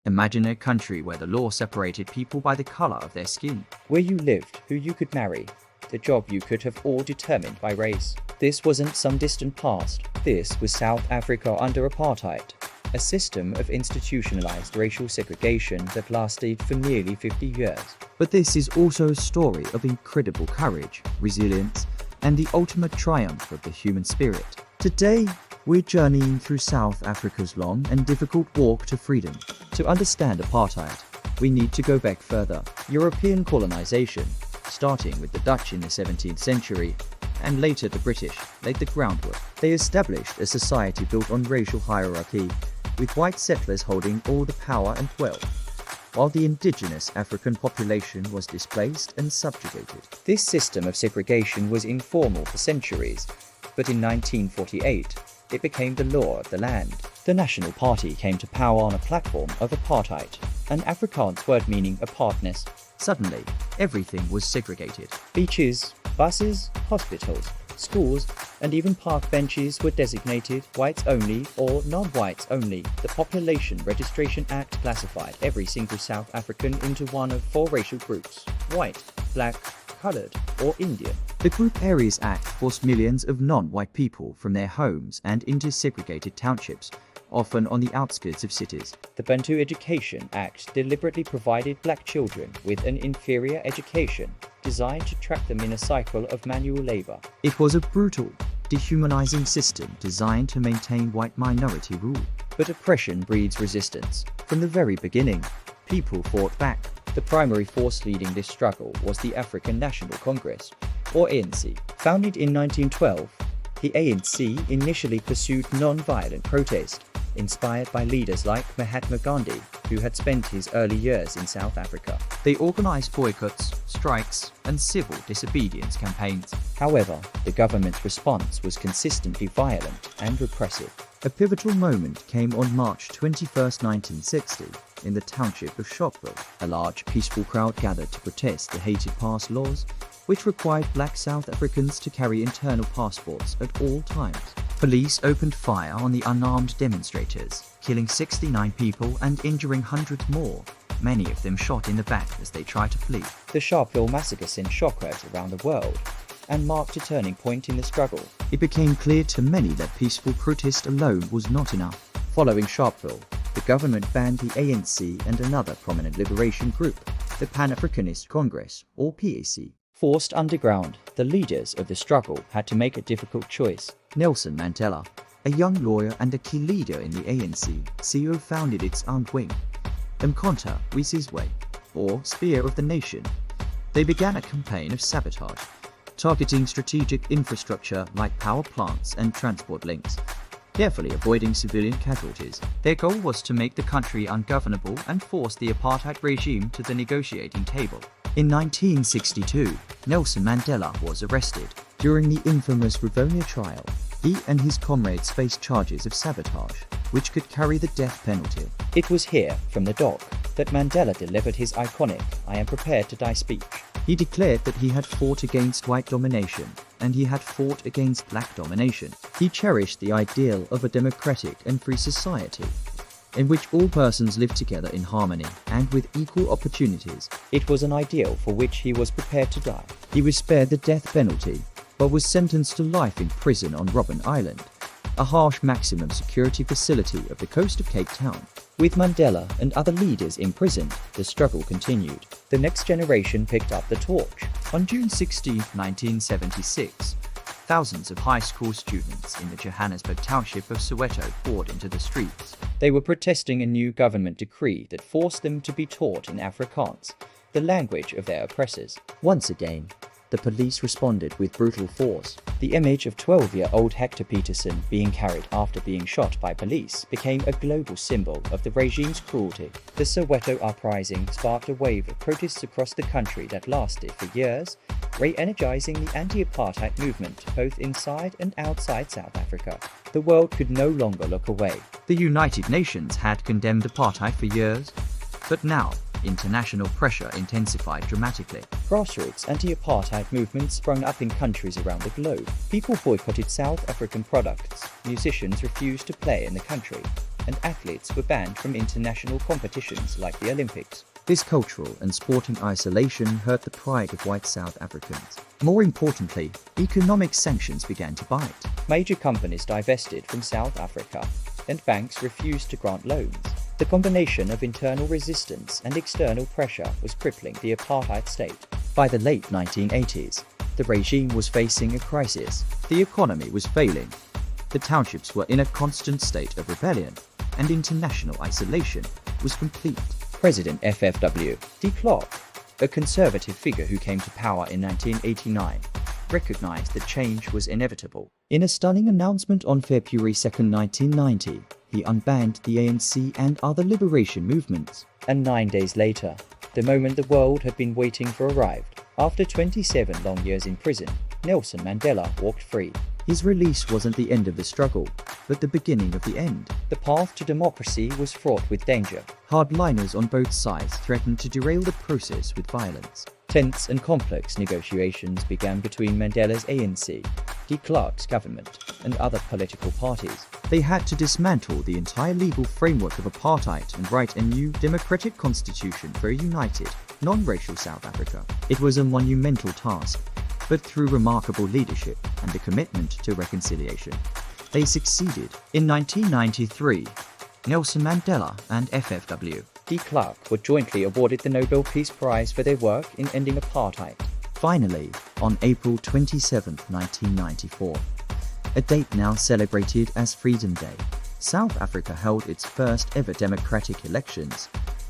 Imagine a country where the law separated people by the color of their skin. Where you lived, who you could marry, the job you could have all determined by race. This wasn't some distant past. This was South Africa under apartheid, a system of institutionalized racial segregation that lasted for nearly 50 years. But this is also a story of incredible courage, resilience, and the ultimate triumph of the human spirit. Today, we're journeying through South Africa's long and difficult walk to freedom. To understand apartheid, we need to go back further. European colonization, starting with the Dutch in the 17th century, and later the British, laid the groundwork. They established a society built on racial hierarchy, with white settlers holding all the power and wealth, while the indigenous African population was displaced and subjugated. This system of segregation was informal for centuries, but in 1948, it became the law of the land. The National Party came to power on a platform of apartheid, an Afrikaans word meaning apartness. Suddenly, everything was segregated. Beaches, buses, hospitals, schools, and even park benches were designated whites only or non-whites only. The Population Registration Act classified every single South African into one of four racial groups: white, black, colored, or Indian. The Group Areas Act forced millions of non-white people from their homes and into segregated townships, often on the outskirts of cities. The Bantu Education Act deliberately provided black children with an inferior education designed to trap them in a cycle of manual labor. It was a brutal, dehumanizing system designed to maintain white minority rule. But oppression breeds resistance. From the very beginning, people fought back. The primary force leading this struggle was the African National Congress, or ANC. Founded in 1912, the ANC initially pursued non-violent protest, inspired by leaders like Mahatma Gandhi, who had spent his early years in South Africa. They organized boycotts, strikes, and civil disobedience campaigns. However, the government's response was consistently violent and repressive. A pivotal moment came on March 21, 1960, in the township of Sharpeville. A large, peaceful crowd gathered to protest the hated pass laws, which required black South Africans to carry internal passports at all times. Police opened fire on the unarmed demonstrators, killing 69 people and injuring hundreds more, many of them shot in the back as they tried to flee. The Sharpeville massacre sent shockwaves around the world and marked a turning point in the struggle. It became clear to many that peaceful protest alone was not enough. Following Sharpeville, the government banned the ANC and another prominent liberation group, the Pan-Africanist Congress, or PAC. Forced underground, the leaders of the struggle had to make a difficult choice. Nelson Mandela, a young lawyer and a key leader in the ANC, founded its armed wing, Umkhonto we Sizwe, or Spear of the Nation. They began a campaign of sabotage, targeting strategic infrastructure like power plants and transport links, carefully avoiding civilian casualties. Their goal was to make the country ungovernable and force the apartheid regime to the negotiating table. In 1962, Nelson Mandela was arrested. During the infamous Rivonia trial, he and his comrades faced charges of sabotage, which could carry the death penalty. It was here, from the dock, that Mandela delivered his iconic "I am prepared to die" speech. He declared that he had fought against white domination, and he had fought against black domination. He cherished the ideal of a democratic and free society, in which all persons live together in harmony and with equal opportunities. It was an ideal for which he was prepared to die. He was spared the death penalty, but was sentenced to life in prison on Robben Island, a harsh maximum security facility of the coast of Cape Town. With Mandela and other leaders imprisoned, the struggle continued. The next generation picked up the torch. On June 16, 1976, thousands of high school students in the Johannesburg township of Soweto poured into the streets. They were protesting a new government decree that forced them to be taught in Afrikaans, the language of their oppressors. Once again, the police responded with brutal force. The image of 12-year-old Hector Peterson being carried after being shot by police became a global symbol of the regime's cruelty. The Soweto uprising sparked a wave of protests across the country that lasted for years, re-energizing the anti-apartheid movement both inside and outside South Africa. The world could no longer look away. The United Nations had condemned apartheid for years, but now international pressure intensified dramatically. Grassroots anti-apartheid movements sprung up in countries around the globe. People boycotted South African products. Musicians refused to play in the country. and athletes were banned from international competitions like the Olympics. This cultural and sporting isolation hurt the pride of white South Africans. More importantly, economic sanctions began to bite. Major companies divested from South Africa, and banks refused to grant loans. The combination of internal resistance and external pressure was crippling the apartheid state. By the late 1980s, the regime was facing a crisis. The economy was failing. The townships were in a constant state of rebellion, and international isolation was complete. President FFW de Klerk, a conservative figure who came to power in 1989, recognized that change was inevitable. In a stunning announcement on February 2, 1990, he unbanned the ANC and other liberation movements. And 9 days later, the moment the world had been waiting for arrived. After 27 long years in prison, Nelson Mandela walked free. His release wasn't the end of the struggle, but the beginning of the end. The path to democracy was fraught with danger. Hardliners on both sides threatened to derail the process with violence. Tense and complex negotiations began between Mandela's ANC, de Klerk's government, and other political parties. They had to dismantle the entire legal framework of apartheid and write a new democratic constitution for a united, non-racial South Africa. It was a monumental task, but through remarkable leadership and a commitment to reconciliation, they succeeded. In 1993, Nelson Mandela and FFW de Klerk were jointly awarded the Nobel Peace Prize for their work in ending apartheid. Finally, on April 27, 1994, a date now celebrated as Freedom Day, South Africa held its first ever democratic elections,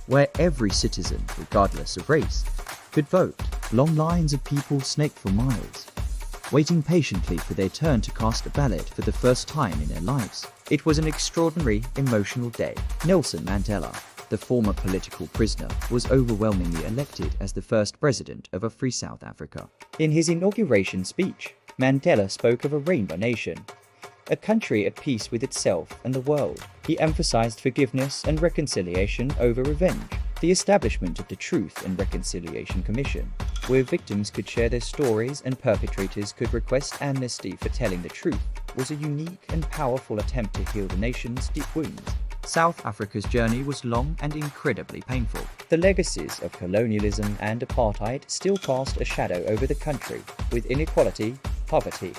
where every citizen, regardless of race, could vote. Long lines of people snaked for miles, waiting patiently for their turn to cast a ballot for the first time in their lives. It was an extraordinary, emotional day. Nelson Mandela, the former political prisoner, was overwhelmingly elected as the first president of a free South Africa. In his inauguration speech, Mandela spoke of a rainbow nation, a country at peace with itself and the world. He emphasized forgiveness and reconciliation over revenge. The establishment of the Truth and Reconciliation Commission, where victims could share their stories and perpetrators could request amnesty for telling the truth, was a unique and powerful attempt to heal the nation's deep wounds. South Africa's journey was long and incredibly painful. The legacies of colonialism and apartheid still cast a shadow over the country, with inequality, poverty,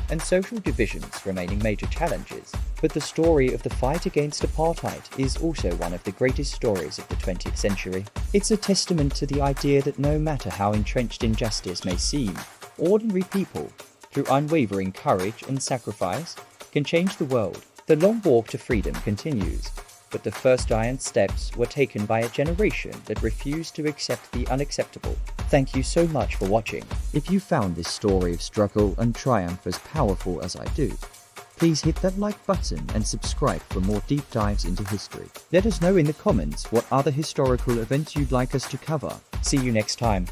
and social divisions remaining major challenges. But the story of the fight against apartheid is also one of the greatest stories of the 20th century. It's a testament to the idea that no matter how entrenched injustice may seem, ordinary people, through unwavering courage and sacrifice, can change the world. The long walk to freedom continues, but the first giant steps were taken by a generation that refused to accept the unacceptable. Thank you so much for watching. If you found this story of struggle and triumph as powerful as I do, please hit that like button and subscribe for more deep dives into history. Let us know in the comments what other historical events you'd like us to cover. See you next time.